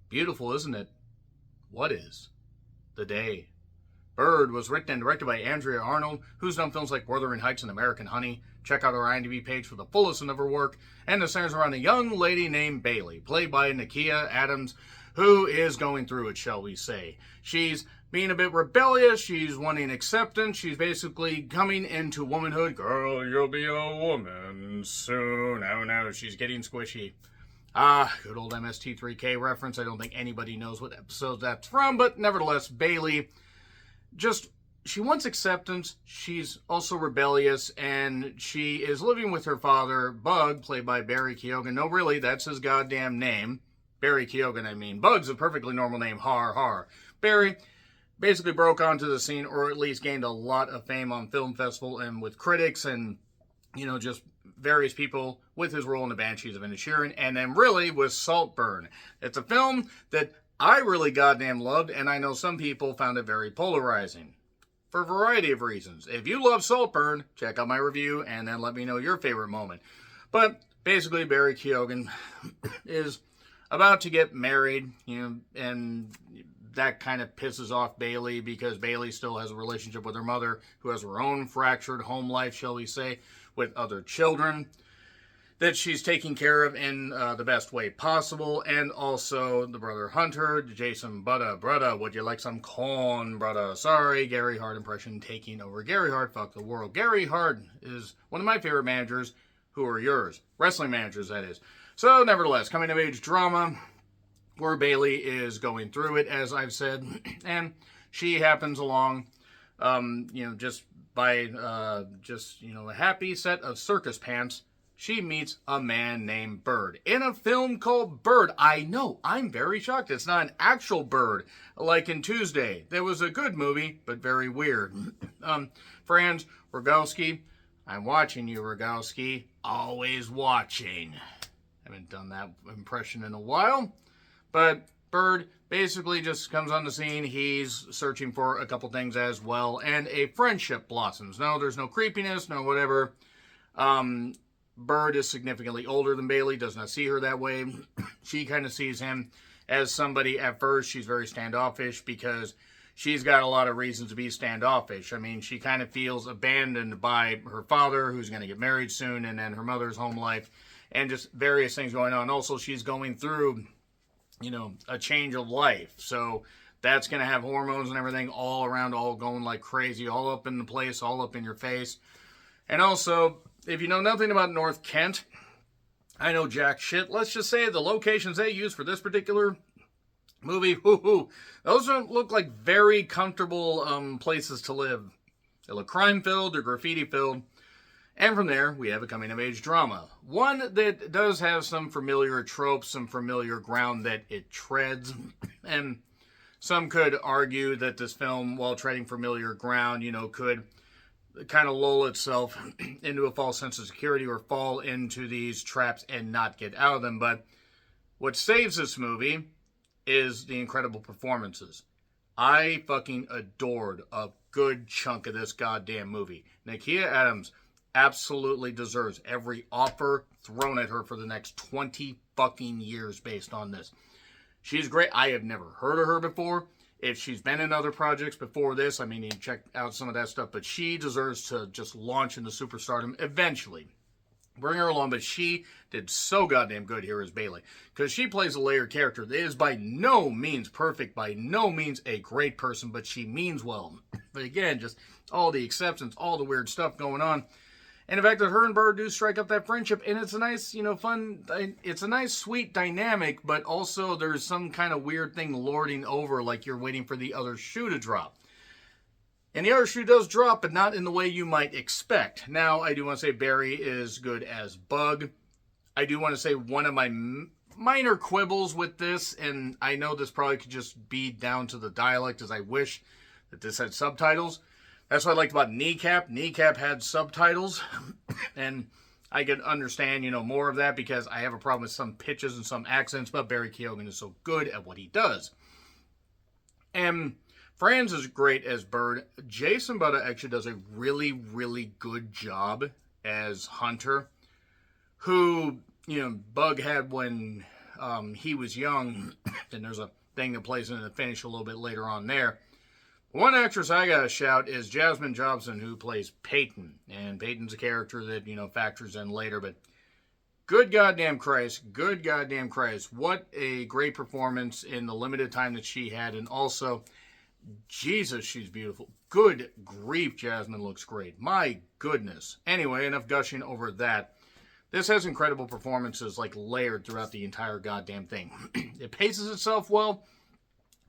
Beautiful, isn't it? What is the day? Bird was written and directed by Andrea Arnold, who's done films like Wuthering Heights and American Honey. Check out her IMDb page for the full list of her work. And it centers around a young lady named Bailey, played by Nakia Adams, who is going through it, shall we say. She's being a bit rebellious. She's wanting acceptance. She's basically coming into womanhood. Girl, you'll be a woman soon. Oh no, she's getting squishy. Good old MST3K reference. I don't think anybody knows what episode that's from, but nevertheless, Bailey she wants acceptance. She's also rebellious, and she is living with her father, Bug, played by Barry Keoghan. No, really, that's his goddamn name. Barry Keoghan, I mean. Bug's a perfectly normal name. Har, har. Barry basically broke onto the scene, or at least gained a lot of fame on film festival and with critics and, just various people with his role in the Banshees of Inisherin, and then really with Saltburn. It's a film that I really goddamn loved, and I know some people found it very polarizing. For a variety of reasons. If you love Saltburn, check out my review, and then let me know your favorite moment. But basically, Barry Keoghan is about to get married, and that kind of pisses off Bailey, because Bailey still has a relationship with her mother, who has her own fractured home life, shall we say, with other children that she's taking care of in the best way possible. And also the brother Hunter, Jason Brudda, would you like some corn, brother? Sorry, Gary Hart impression taking over. Gary Hart, fuck the world. Gary Hart is one of my favorite managers. Who are yours? Wrestling managers, that is. So, nevertheless, coming of age drama where Bailey is going through it, as I've said, and she happens along, just by, a happy set of circus pants. She meets a man named Bird in a film called Bird. I know, I'm very shocked. It's not an actual bird like in Tuesday. That was a good movie, but very weird. Franz Rogowski, I'm watching you, Rogowski. Always watching. Haven't done that impression in a while. But Bird basically just comes on the scene. He's searching for a couple things as well, and a friendship blossoms. No, there's no creepiness, no whatever. Bird is significantly older than Bailey, does not see her that way. She kind of sees him as somebody, at first, she's very standoffish because she's got a lot of reasons to be standoffish. I mean, she kind of feels abandoned by her father, who's going to get married soon, and then her mother's home life, and just various things going on. Also, she's going through, a change of life. So that's going to have hormones and everything all around, all going like crazy, all up in the place, all up in your face. And also, if you know nothing about North Kent, I know jack shit. Let's just say the locations they use for this particular movie, those don't look like very comfortable places to live. They look crime-filled, they're graffiti-filled. And from there, we have a coming-of-age drama. One that does have some familiar tropes, some familiar ground that it treads. And some could argue that this film, while treading familiar ground, could kind of lull itself into a false sense of security or fall into these traps and not get out of them. But what saves this movie is the incredible performances. I fucking adored a good chunk of this goddamn movie. Nakia Adams absolutely deserves every offer thrown at her for the next 20 fucking years based on this. She's great. I have never heard of her before. If she's been in other projects before this, I mean, you check out some of that stuff, but she deserves to just launch into superstardom eventually. Bring her along, but she did so goddamn good here as Bailey, because she plays a layered character that is by no means perfect, by no means a great person, but she means well. But again, just all the acceptance, all the weird stuff going on. And the fact that her and Bird do strike up that friendship, and it's a nice, fun, it's a nice, sweet dynamic, but also there's some kind of weird thing lording over, like you're waiting for the other shoe to drop. And the other shoe does drop, but not in the way you might expect. Now, I do want to say Barry is good as Bug. I do want to say one of my minor quibbles with this, and I know this probably could just be down to the dialect, as I wish that this had subtitles. That's what I liked about Kneecap. Kneecap had subtitles, and I could understand, more of that, because I have a problem with some pitches and some accents, but Barry Keoghan is so good at what he does. And Franz is great as Bird. Jason Brudda actually does a really, really good job as Hunter, who, Bug had when he was young, and there's a thing that plays into the finish a little bit later on there. One actress I gotta shout is Jasmine Jobson, who plays Peyton. And Peyton's a character that, factors in later, but good goddamn Christ, what a great performance in the limited time that she had. And also, Jesus, she's beautiful. Good grief, Jasmine looks great. My goodness. Anyway, enough gushing over that. This has incredible performances, like, layered throughout the entire goddamn thing. It paces itself well,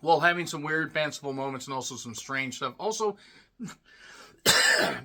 while having some weird, fanciful moments and also some strange stuff. Also,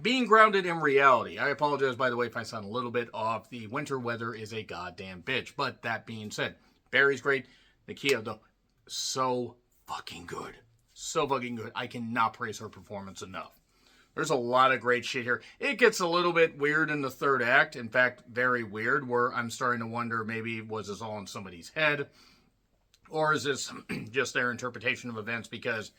being grounded in reality. I apologize, by the way, if I sound a little bit off. The winter weather is a goddamn bitch. But that being said, Barry's great. Nakia, though, so fucking good. So fucking good. I cannot praise her performance enough. There's a lot of great shit here. It gets a little bit weird in the third act. In fact, very weird, where I'm starting to wonder, maybe was this all in somebody's head? Or is this just their interpretation of events because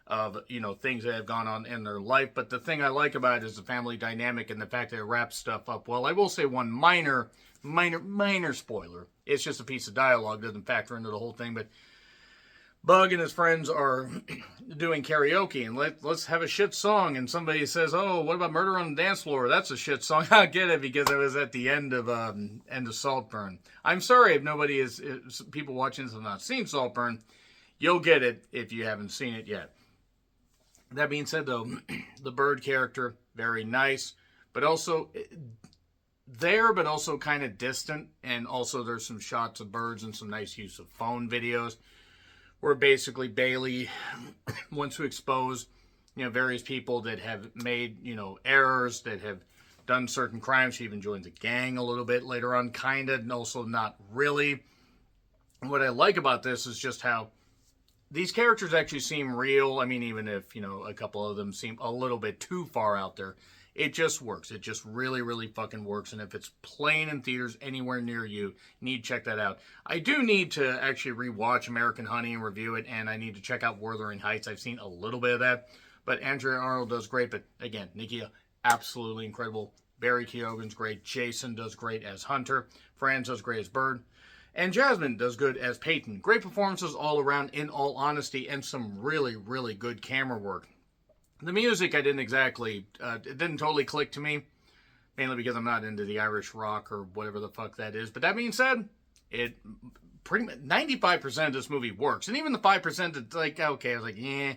of, things that have gone on in their life? But the thing I like about it is the family dynamic and the fact that it wraps stuff up well. I will say one minor spoiler. It's just a piece of dialogue, doesn't factor into the whole thing, but Bug and his friends are doing karaoke, and let's have a shit song, and somebody says, oh, what about Murder on the Dance Floor? That's a shit song. I get it, because it was at the end of Saltburn. I'm sorry if people watching this have not seen Saltburn. You'll get it if you haven't seen it yet. That being said, though, the Bird character, very nice, but also but also kind of distant, and also there's some shots of birds and some nice use of phone videos, where basically Bailey wants to expose, various people that have made, errors, that have done certain crimes. She even joins a gang a little bit later on, kind of, and also not really. And what I like about this is just how these characters actually seem real. I mean, even if, a couple of them seem a little bit too far out there, it just works. It just really, really fucking works. And if it's playing in theaters anywhere near you, you need to check that out. I do need to actually rewatch American Honey and review it, and I need to check out Wuthering Heights. I've seen a little bit of that, but Andrea Arnold does great. But again, Nakia, absolutely incredible. Barry Keoghan's great. Jason does great as Hunter. Franz does great as Bird. And Jasmine does good as Peyton. Great performances all around, in all honesty, and some really, really good camera work. The music, I didn't exactly, it didn't totally click to me, mainly because I'm not into the Irish rock or whatever the fuck that is. But that being said, it pretty much, 95% of this movie works. And even the 5% that's like, okay, I was like, yeah,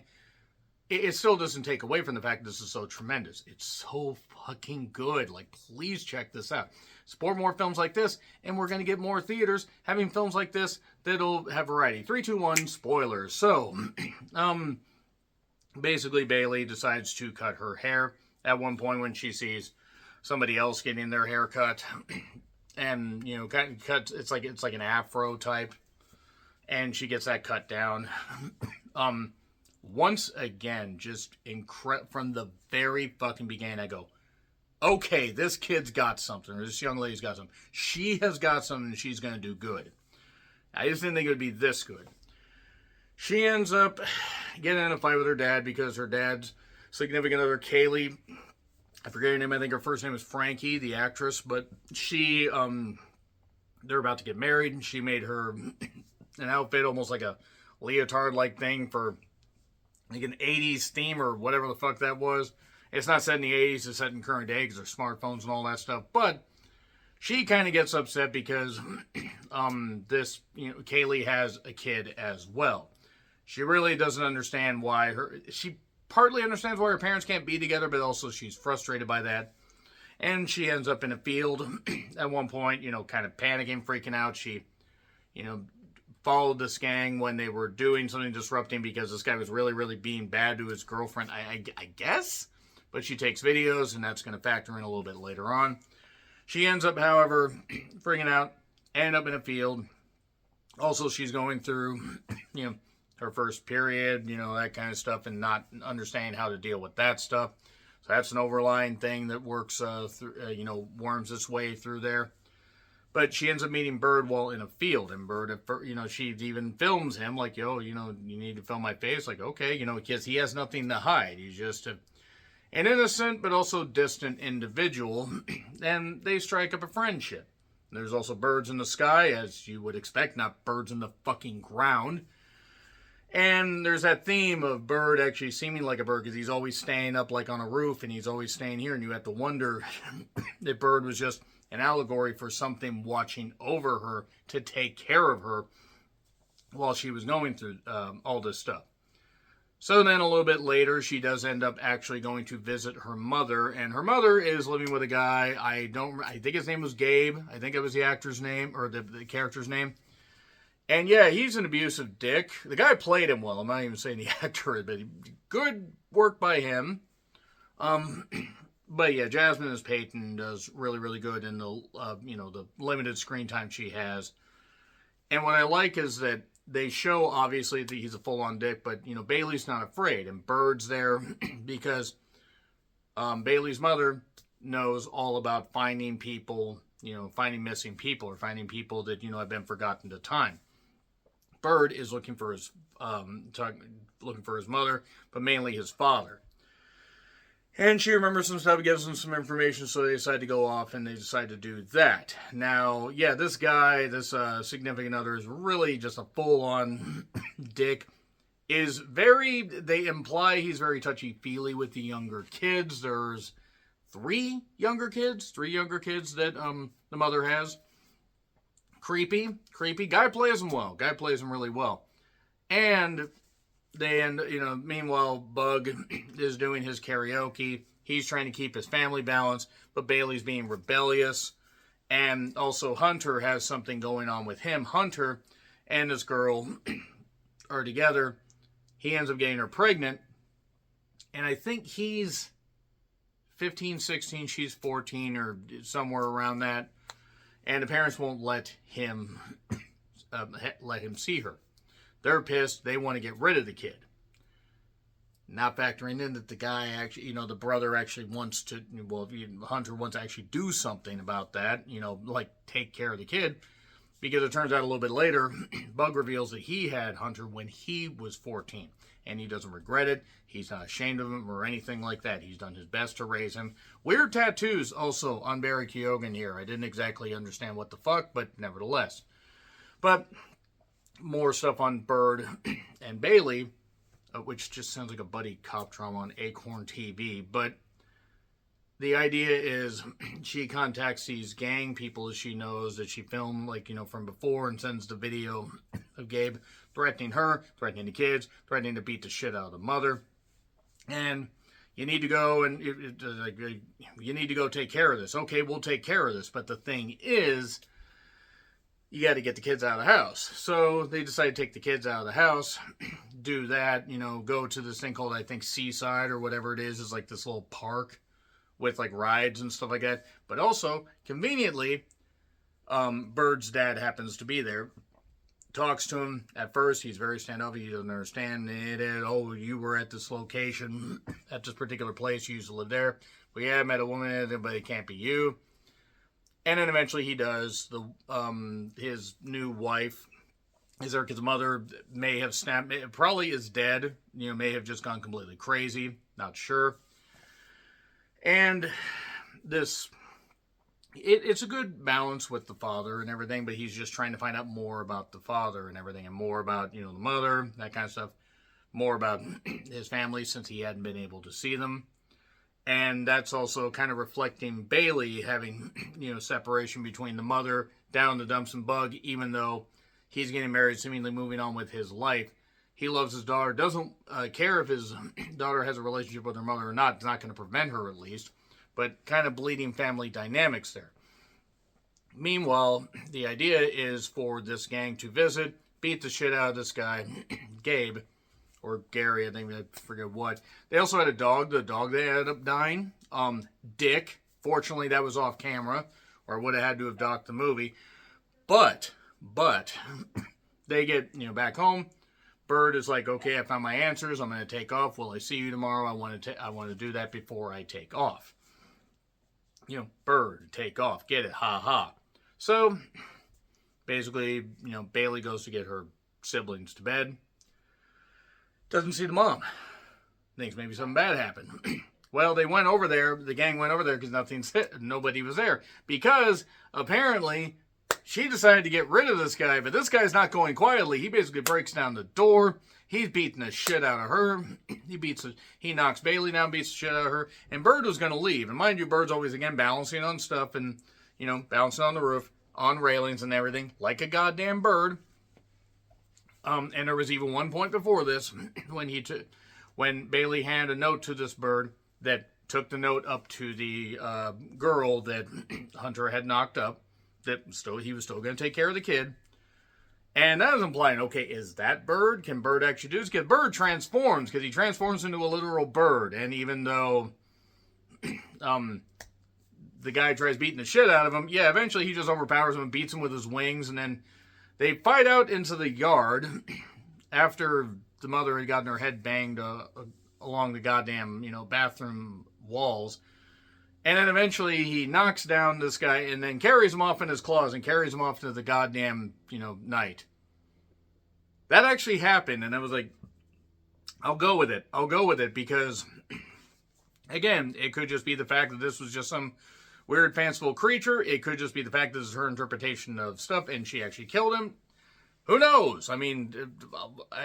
it still doesn't take away from the fact that this is so tremendous. It's so fucking good. Like, please check this out. Support more films like this, and we're going to get more theaters having films like this that'll have variety. 3, 2, 1, spoilers. So, basically, Bailey decides to cut her hair at one point when she sees somebody else getting their hair cut. And, cut, it's like an afro type. And she gets that cut down. Once again, just from the very fucking beginning, I go, okay, this kid's got something, or this young lady's got something. She has got something, and she's going to do good. I just didn't think it would be this good. She ends up getting in a fight with her dad because her dad's significant other, Kaylee, I forget her name, I think her first name is Frankie, the actress, but she, they're about to get married, and she made her an outfit, almost like a leotard-like thing for like an 80s theme or whatever the fuck that was. It's not set in the 80s, it's set in current day because there's smartphones and all that stuff. But she kind of gets upset because Kaylee has a kid as well. She really doesn't understand why she partly understands why her parents can't be together, but also she's frustrated by that. And she ends up in a field at one point, kind of panicking, freaking out. She, followed this gang when they were doing something disrupting because this guy was really, really being bad to his girlfriend, I guess. But she takes videos, and that's going to factor in a little bit later on. She ends up, however, freaking out, end up in a field. Also, she's going through, her first period, that kind of stuff, and not understanding how to deal with that stuff. So that's an overlying thing that works, worms its way through there. But she ends up meeting Bird while in a field. And Bird, she even films him like, yo, you need to film my face. Like, okay, because he has nothing to hide. He's just an innocent but also distant individual. And they strike up a friendship. There's also birds in the sky, as you would expect, not birds in the fucking ground. And there's that theme of Bird actually seeming like a bird because he's always staying up like on a roof and he's always staying here. And you have to wonder if Bird was just an allegory for something watching over her to take care of her while she was going through all this stuff. So then a little bit later, she does end up actually going to visit her mother. And her mother is living with a guy. I think his name was Gabe. I think it was the actor's name or the character's name. And yeah, he's an abusive dick. The guy played him well. I'm not even saying the actor, but good work by him. But yeah, Jasmine as Peyton does really, really good in the the limited screen time she has. And what I like is that they show obviously that he's a full-on dick, but Bailey's not afraid, and Bird's there because Bailey's mother knows all about finding people, finding missing people or finding people that have been forgotten to time. Bird is looking for his mother, but mainly his father. And she remembers some stuff, gives them some information, so they decide to go off and they decide to do that. Now, yeah, this guy, this significant other, is really just a full-on dick. They imply he's very touchy-feely with the younger kids. There's three younger kids that the mother has. Creepy. Guy plays him well. Guy plays him really well. And meanwhile, Bug is doing his karaoke. He's trying to keep his family balanced, but Bailey's being rebellious. And also Hunter has something going on with him. Hunter and this girl are together. He ends up getting her pregnant. And I think he's 15, 16, she's 14 or somewhere around that. And the parents won't let him see her. They're pissed. They want to get rid of the kid. Not factoring in that the guy actually, the brother actually wants to, Hunter wants to actually do something about that, like take care of the kid. Because it turns out a little bit later, Bug reveals that he had Hunter when he was 14. And he doesn't regret it. He's not ashamed of him or anything like that. He's done his best to raise him. Weird tattoos also on Barry Keoghan here. I didn't exactly understand what the fuck, but nevertheless. But more stuff on Bird and Bailey, which just sounds like a buddy cop drama on Acorn TV. But the idea is she contacts these gang people, as she knows, that she filmed, from before, and sends the video of Gabe threatening her, threatening the kids, threatening to beat the shit out of the mother. And you need to go you need to go take care of this. Okay, we'll take care of this. But the thing is, you got to get the kids out of the house. So they decide to take the kids out of the house, do that, go to this thing called, I think, Seaside or whatever it is. It's like this little park with rides and stuff like that. But also, conveniently, Bird's dad happens to be there. Talks to him. At first, he's very standoffish. He doesn't understand it. Oh, you were at this location, at this particular place. You used to live there. Well, yeah, I met a woman, but it can't be you. And then eventually he does. His new wife is there because the mother may have snapped. Probably is dead. May have just gone completely crazy. Not sure. And it's a good balance with the father and everything, but he's just trying to find out more about the father and everything, and more about, the mother, that kind of stuff. More about his family since he hadn't been able to see them. And that's also kind of reflecting Bailey having, separation between the mother down in the dumps and Bug, even though he's getting married, seemingly moving on with his life. He loves his daughter, doesn't care if his daughter has a relationship with her mother or not. It's not going to prevent her, at least. But kind of bleeding family dynamics there. Meanwhile, the idea is for this gang to visit, beat the shit out of this guy, Gabe, or Gary, I think, I forget what. They also had a dog. The dog they ended up dying. Dick. Fortunately, that was off camera, or would have had to have docked the movie. But, they get, back home. Bird is like, okay, I found my answers. I'm going to take off. Will I see you tomorrow? I want to do that before I take off. Bird, take off. Get it. Ha ha. So, basically, Bailey goes to get her siblings to bed. Doesn't see the mom. Thinks maybe something bad happened. Well, they went over there. The gang went over there because nobody was there. Because apparently she decided to get rid of this guy, but this guy's not going quietly. He basically breaks down the door. He's beating the shit out of her. He knocks Bailey down, beats the shit out of her. And Bird was going to leave. And mind you, Bird's always, again, balancing on stuff and, balancing on the roof, on railings and everything, like a goddamn bird. And there was even one point before this when Bailey handed a note to this bird that took the note up to the girl that Hunter had knocked up. That he was still going to take care of the kid. And that was implying, okay, is that Bird? Can Bird actually do this? Because Bird transforms, because he transforms into a literal bird. And even though the guy tries beating the shit out of him, yeah, eventually he just overpowers him and beats him with his wings. And then they fight out into the yard after the mother had gotten her head banged along the goddamn, bathroom walls. And then eventually he knocks down this guy and then carries him off in his claws and carries him off to the goddamn, night. That actually happened, and I was like, I'll go with it because, again, it could just be the fact that this was just some weird fanciful creature. It could just be the fact that this is her interpretation of stuff and she actually killed him. Who knows? I mean,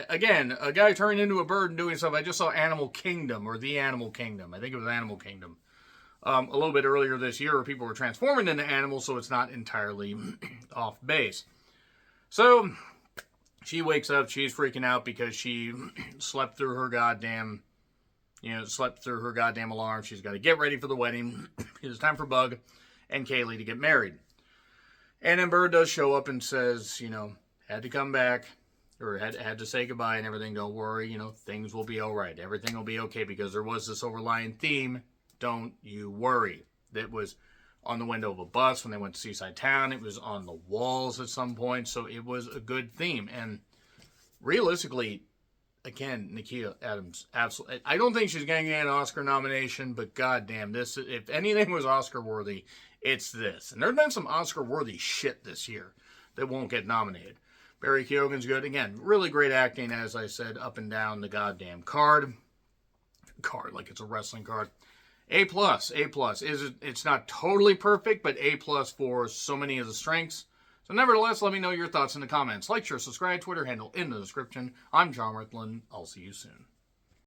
again, a guy turning into a bird and doing stuff. I just saw Animal Kingdom, or The Animal Kingdom. I think it was Animal Kingdom. A little bit earlier this year where people were transforming into animals, so it's not entirely off base. So she wakes up, she's freaking out because she slept through her goddamn alarm. She's got to get ready for the wedding. It's time for Bug and Kaylee to get married. And then Bird does show up and says, had to come back, or had to say goodbye and everything. Don't worry, things will be all right. Everything will be okay, because there was this overlying theme. Don't you worry. That was on the window of a bus when they went to Seaside Town. It was on the walls at some point. So it was a good theme. And realistically, again, Nakia Adams, absolutely. I don't think she's going to get an Oscar nomination, but goddamn, this, if anything was Oscar worthy, it's this. And there's been some Oscar worthy shit this year that won't get nominated. Barry Keoghan's good. Again, really great acting, as I said, up and down the goddamn card. Like it's a wrestling card. A+. It's not totally perfect, but A+ for so many of the strengths. So nevertheless, let me know your thoughts in the comments. Like, share, subscribe, Twitter handle in the description. I'm John Ricklin. I'll see you soon.